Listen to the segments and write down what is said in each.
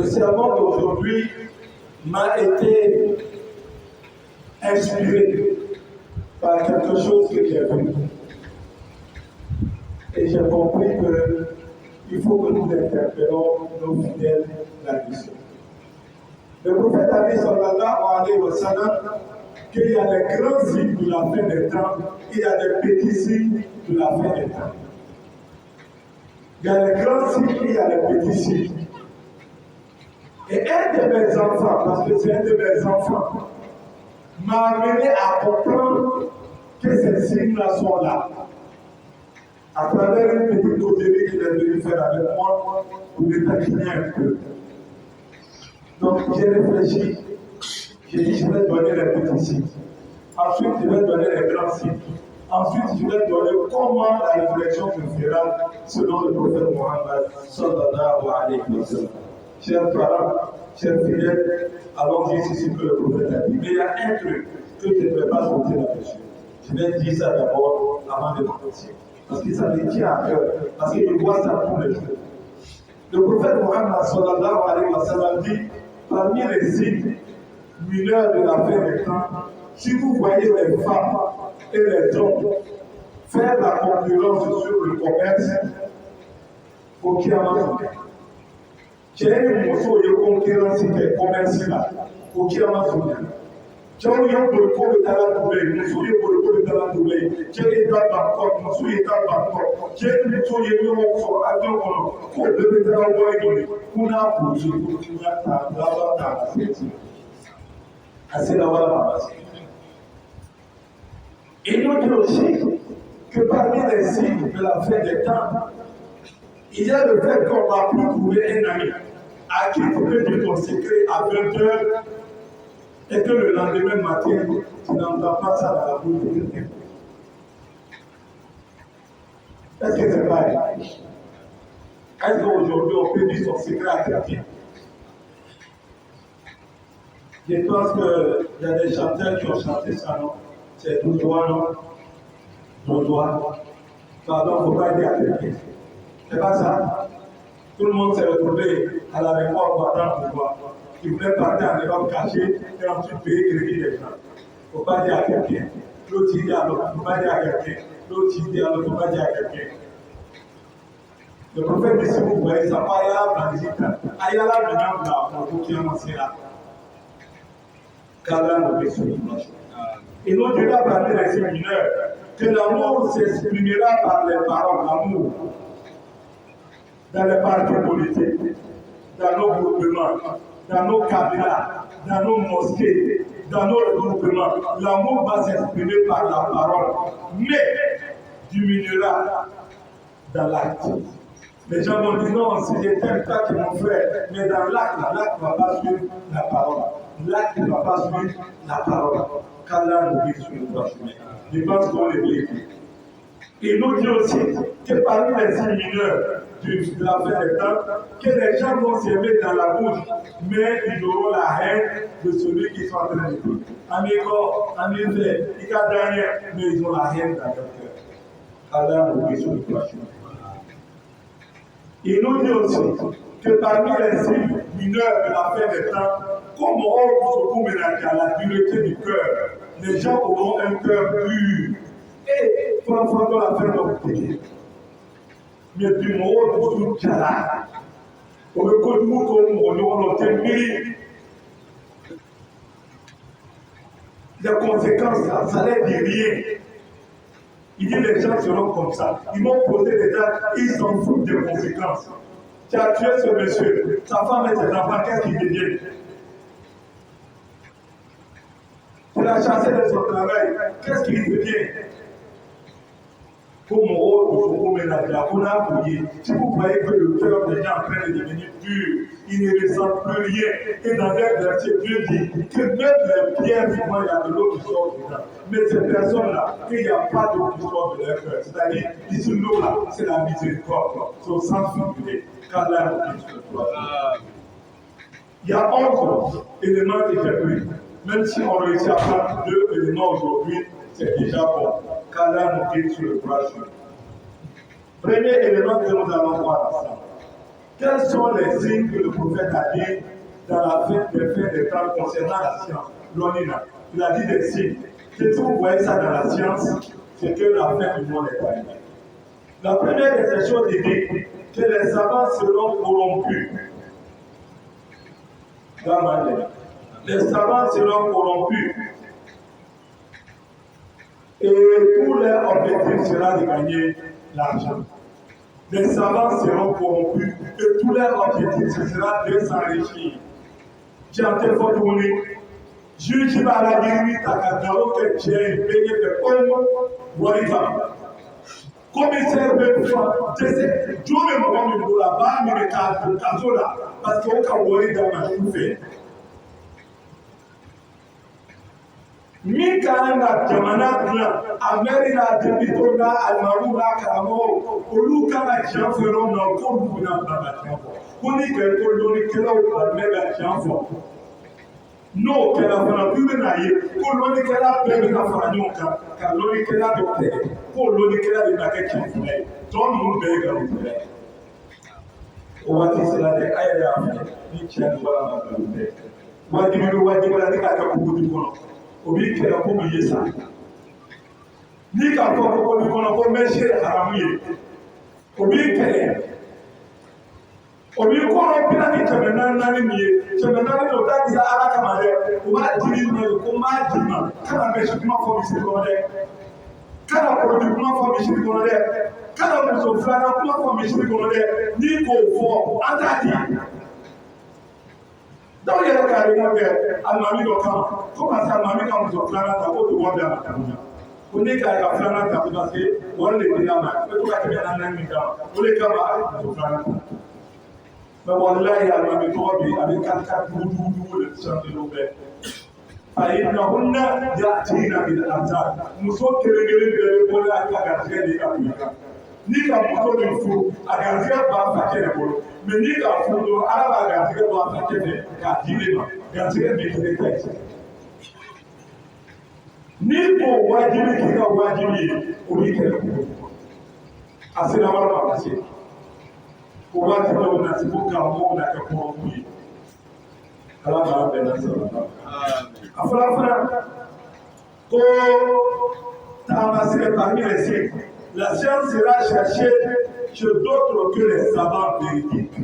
Le sermon d'aujourd'hui m'a été inspiré par quelque chose que j'ai vu. Et j'ai compris qu'il faut que nous interpellons nos fidèles là-dessus. Le prophète a dit, sallallahu alayhi wa sallam, qu'il y a des grands signes de la fin des temps, il y a des petits signes de la fin des temps. Il y a les grands signes, il y a les petits signes. Et un de mes enfants, parce que c'est un de mes enfants, m'a amené à comprendre que ces signes-là sont là. À travers une petite causerie qu'il est venu faire avec moi, pour déterminer un peu. Donc j'ai réfléchi, j'ai dit je vais donner les petits signes. Ensuite je vais donner les grands signes. Ensuite je vais donner comment la réflexion se fera selon le prophète Mohammed sallallahu alayhi wa sallam. Chers parents, chers fidèles, allons-y c'est ce que le prophète a dit. Mais il y a un truc que je ne vais pas sauter là-dessus. Je vais dire ça d'abord avant de commencer. Parce que ça me tient à cœur, parce que je vois ça tous les jours. Le prophète Mohammed sallallahu alayhi wa sallam dit, parmi les signes mineurs de la fin des temps, si vous voyez les femmes et les hommes faire la concurrence sur le commerce, faut qu'il y ait un j'ai une motion de concurrence qui est commerciale, faut qu'il y ait un j'ai un peu de talent doublé, motion de talent doublé, j'ai un état Bangkok, motion état Bangkok, j'ai une motion de avion pour le talent doublé, pour n'a pour je continue à la assez d'avoir la et nous dit aussi que parmi les signes de la fin des temps, il y a le fait qu'on va plus trouver un ami à qui tu peux dire ton secret à 20h et que le lendemain matin, tu n'entends pas ça dans la bouche de quelqu'un. Est-ce que c'est pareil? Est-ce qu'aujourd'hui on peut dire son secret à quelqu'un? Je pense qu'il y a des chanteurs qui ont chanté ça, non? C'est Doudoua, non? Doudoua. Pardon, il ne faut pas dire à quelqu'un. C'est pas ça. Tout le monde s'est retrouvé à l'aéroport pour attendre Doudoua. Il voulait partir en Europe caché et ensuite payer crédit des gens. Il ne faut pas dire à quelqu'un. L'autre dit à l'autre, il ne faut pas dire à quelqu'un. L'autre dit à l'autre, il ne faut pas dire à quelqu'un. Le prophète dit si vous voyez ça, pas Ayala Bandita. Ayala Bandita, pour qui est ancien là. Et nous Dieu a parlé des signes mineurs, que l'amour s'exprimera par les paroles d'amour, dans les partis politiques, dans nos groupements, dans nos cabilats, dans nos mosquées, dans nos regroupements. L'amour va s'exprimer par la parole, mais diminuera dans l'acte. Les gens vont dire non, si je t'aime pas que mon frère, mais dans l'acte ne va pas suivre la parole. L'acte ne va pas suivre la parole. Qu'Allah nous guide sur le droit chemin. Je pense qu'on est bien. Il nous dit aussi que parmi les signes mineurs de la fin des temps, que les gens vont s'aimer dans la bouche, mais ils auront la haine de celui qui est en train de dire. Amigo, amivé, il y a derrière, mais ils ont la haine dans leur cœur. Allah nous guide sur le droit chemin. Il nous dit aussi que parmi les signes mineurs de la fin des temps, comme on se ménager à la dureté du cœur, les gens auront un cœur dur. Et franchement, la fin de notre pays. Mais du moment où tu es là, on me connaît comme on est mis. Les conséquences, ça ne dit rien. Il dit les gens seront comme ça. Ils m'ont posé des dates, ils s'en foutent des conséquences. Tu as tué ce monsieur, sa femme et ses enfants, qu'est-ce qu'ils deviennent? Tu l'as chassé de son travail, qu'est-ce qu'il devient? Pour mon rôle, pour ménager, on a appuyé. Si vous voyez que le cœur des gens est en train de devenir dur, ils ne ressentent plus rien. Et dans un verset, Dieu dit que même les pierres, souvent, il y a de l'eau qui sort dedans. Mais ces personnes-là, il n'y a pas d'eau qui sort de leur cœur. C'est-à-dire, ici, l'eau-là, c'est la miséricorde. C'est au sens figuré. Qu'Allah nous guide sur le droit. Il y a 11 éléments que j'ai pris. Même si on réussit à prendre 2 éléments aujourd'hui, c'est déjà bon. Qu'Allah nous guide sur le droit chemin. Premier élément que nous allons voir ensemble. Quels sont les signes que le prophète a dit dans la fin des temps concernant la science? L'onina, il a dit des signes. Si vous voyez ça dans la science, c'est que la fin du monde est arrivée. La première de ces choses est dit que les savants seront corrompus. Les savants seront corrompus. Et tout leur objectif sera de gagner l'argent. Les savants seront corrompus et tout leur objectif sera de s'enrichir. J'ai un téléphone tourné. Juge par la guérite à Kadao que tu es payé de homme, Wariba. Commissaire de je sais, Dieu me montre de là-bas, mais le cas là, parce qu'on a Wariba m'a tout fait. Min kana na jamana dilan Amɛri n'a debito n'a alimamu n'a karamɔgɔ olu kan ka tiɲɛ fɔ yɔrɔ min na ko olu bɛna bila ka tiɲɛ fɔ ko ni lɔnnikɛlaw tun bɛ ka tiɲɛ fɔ n'o kɛra fana k'u bɛna ye ko lɔnnikɛla bɛɛ bɛna fara ɲɔgɔn kan ka lɔnnikɛla dɔ tigɛ ko lɔnnikɛla de bɛna kɛ tiɲɛ fila ye tɔ ninnu bɛɛ ye nkalontigɛla ye o waati sera dɛ a yɛrɛ y'a fɔ ni tiɲɛ bɔra ma nkalon tɛ wajibi bɛ wajibi la ne k'a kɛ kogodi kɔnɔ. Obi kɛra ko min ye sa ni k'a fɔ ko kɔni kɔnɔ ko n bɛ se haramu ye o b'i kɛlɛ o b'i kɔrɔ bila ni kɛmɛ naani min ye kɛmɛ naani o t'a dira ala kama dɛ o b'a diri ma ye ko n b'a d'i ma kana mɛsi kuma fɔ misiri kɔnɔ dɛ kana kɔrɔdi kuma fɔ misiri kɔnɔ dɛ kana muso filanan kuma fɔ misiri kɔnɔ dɛ n'i k'o fɔ an t'a di. Dɔw yɛrɛ ka réunion kɛ alimami dɔ kama ko parce que alimami ka muso filanan ta k'o tɛ wari d'a ma tuguni ko ne k'a ka filanan ta parce que wari de dira a ma e to ka kɛmɛ naani min d'a ma o de kama a ye muso filanan ta mais walahi alimami tɔgɔ bɛ yen a bɛ kari dugu de sɔrɔ ninnu bɛɛ ayi nahunna yatina bil azar muso kelen-kelen bɛɛ bɛ bɔra a ka garijɛgɛ de ka bonya kan ni ka muso min furu a garijɛgɛ b'a fakɛ de bolo. Mais ni ka furu dɔrɔn ala b'a garijɛgɛ bɔ a fakɛ fɛ k'a di ne ma garijɛgɛ bɛ kɛ ne ta ye ni k'o wajibi k'i ka wajibi ye o b'i kɛlɛ a sera wari ma ka se o waati dɔw na se ko karamɔgɔw na kɛ kɔrɔkun ye ala b'a bɛɛ la sɔrɔ a fɔra fana ko taamaseere parmi les signes la science sera cherchée chez d'autres que les savants véridiques.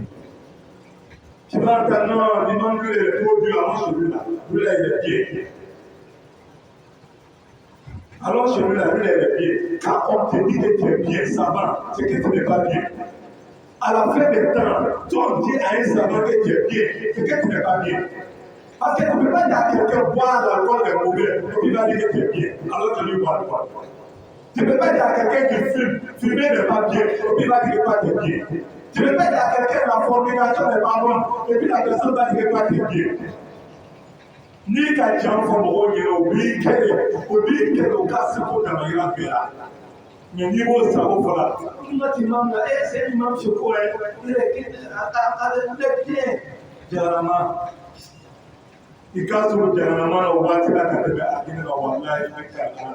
Tu vas maintenant demander les produits avant celui-là. Lui-là, il est bien. Alors celui-là, lui-là, il est bien. Quand on te dit que tu es bien savant, c'est que tu n'es pas bien. À la fin des temps, tu on dit à un savant que tu es bien, c'est que tu n'es pas bien. Parce que tu ne peux pas dire à quelqu'un boire l'alcool est mauvais, et il va dire que tu es bien, alors que lui boit l'alcool. Tu ne peux pas dire à quelqu'un qui fume, fumer n'est pas bien, et puis il va dire que toi tu es bien. Tu ne peux pas dire à quelqu'un que la fornication n'est pas bonne, et puis la personne va dire que toi tu es bien. Ni qu'à Jean Fomoro, il y a oublié qu'elle au cas c'est pour dans la guerre. Mais niveau ça, voilà. Imam là, c'est l'imam Chokoé, il est bien. Jarama. Il casse le Jarama, on voit qu'il a qu'à dire à Wallahi, il est qu'à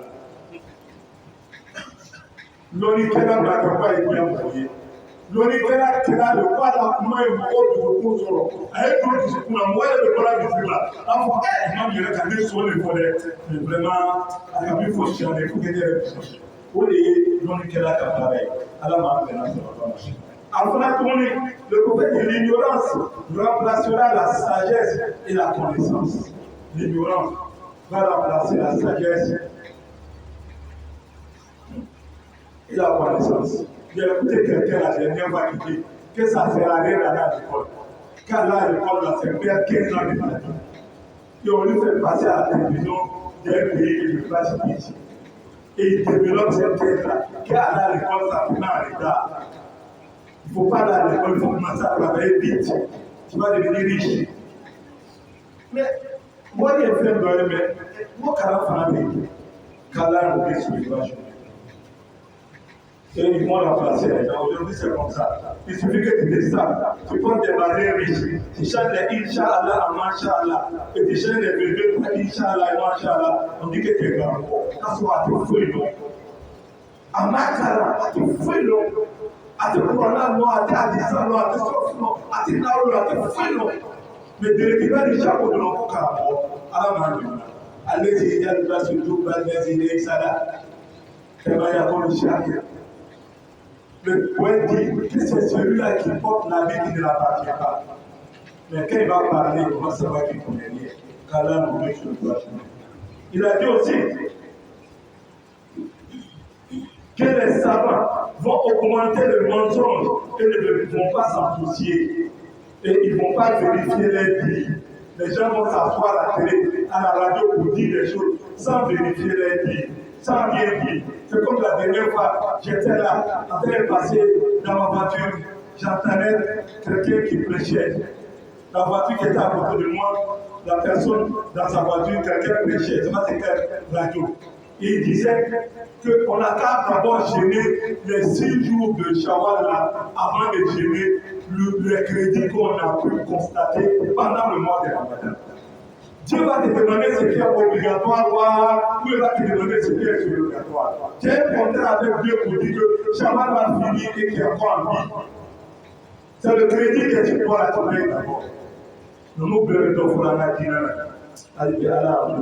lɔnnikɛla b'a kɛ ko a ye diɲɛ mɔgɔ ye lɔnnikɛla kɛra de ko a la kuma ye mɔgɔ dugukolo sɔrɔ a ye don dusukun na mɔgɔ yɛrɛ bɛ bɔra dusu la a fɔ imam yɛrɛ ka ne sɔn de fɔ dɛ mais vraiment a ka min fɔ siyan de fo que ne yɛrɛ bɛ sɔn o de ye lɔnnikɛla ka baara ye ala m'a bɛnna sɔrɔ ba ma a fana tuguni le prophète dit l'ignorance remplacera la sagesse et la connaissance l'ignorance va remplacer la sagesse et la connaissance. J'ai écouté quelqu'un la dernière fois qui dit que ça ne sert à rien d'aller à l'école. Car là, à l'école, là, c'est perdre 15 ans de ma vie. Et on lui fait passer à la télévision d'un pays que je ne veux pas citer ici. Et il développe cette thèse-là. Car aller à l'école, ça fait mal à l'État. Il ne faut pas aller à l'école, il faut commencer à travailler vite. Tu vas devenir riche. Mais moi, il y a fait un doigt, mais moi, quand on fait quand là, on est sur les vaches. Et ils vont remplacer les gens. Aujourd'hui, c'est comme ça. Il suffit que tu descends, tu prends des barrières riches, tu chantes les Inch'Allah en Masha'Allah, et tu chantes les bébés pour Inch'Allah et Masha'Allah, on dit que tu es grand. Ça soit à te fouiller l'eau. En Makara, à te fouiller l'eau. àti kùrọ̀nà lọ, àti àdìsá lọ, àti sọ́ọ̀fù lọ, àti náwó lọ, àti fún lọ. Mèdèrè kí bẹ́ẹ̀ ni sábò lọ kó kà bọ̀ alámàlú. Alẹ́ ti yẹ lọ́dọ̀ sojú bá lẹ́sìn ilé ìsádà. Kẹ̀mẹ́ yà kọ́ ló ṣe àkẹ́. Le poète dit que c'est celui-là qui porte la vie qui ne l'appartient pas. Mais quand il va parler, comment ça va qu'il connaît rien? Car là, on veut que je dois jouer. Il a dit aussi que les savants vont augmenter le mensonge et ne vont pas s'en soucier. Et ils ne vont pas vérifier les dires. Les gens vont s'asseoir à la télé, à la radio pour dire des choses sans vérifier les dires, sans rien dire. C'est comme la dernière fois, j'étais là, en train de passer dans ma voiture, j'entendais quelqu'un qui prêchait. La voiture qui était à côté de moi, la personne dans sa voiture, quelqu'un prêchait, c'est quelle radio. Et il disait qu'on n'a qu'à d'abord gêner les 6 jours de Shawwal là, avant de gêner le crédit qu'on a pu constater pendant le mois de Ramadan. Dieu va te demander ce qui est obligatoire ou il va te demander ce qui est surrogatoire. Tu es contrat avec Dieu pour dire que Shawwal va finir et qu'il y a encore en vie. C'est le crédit que tu dois la trouver d'abord. Nous nous beurrons de Fulana Dina. Allez, Allah.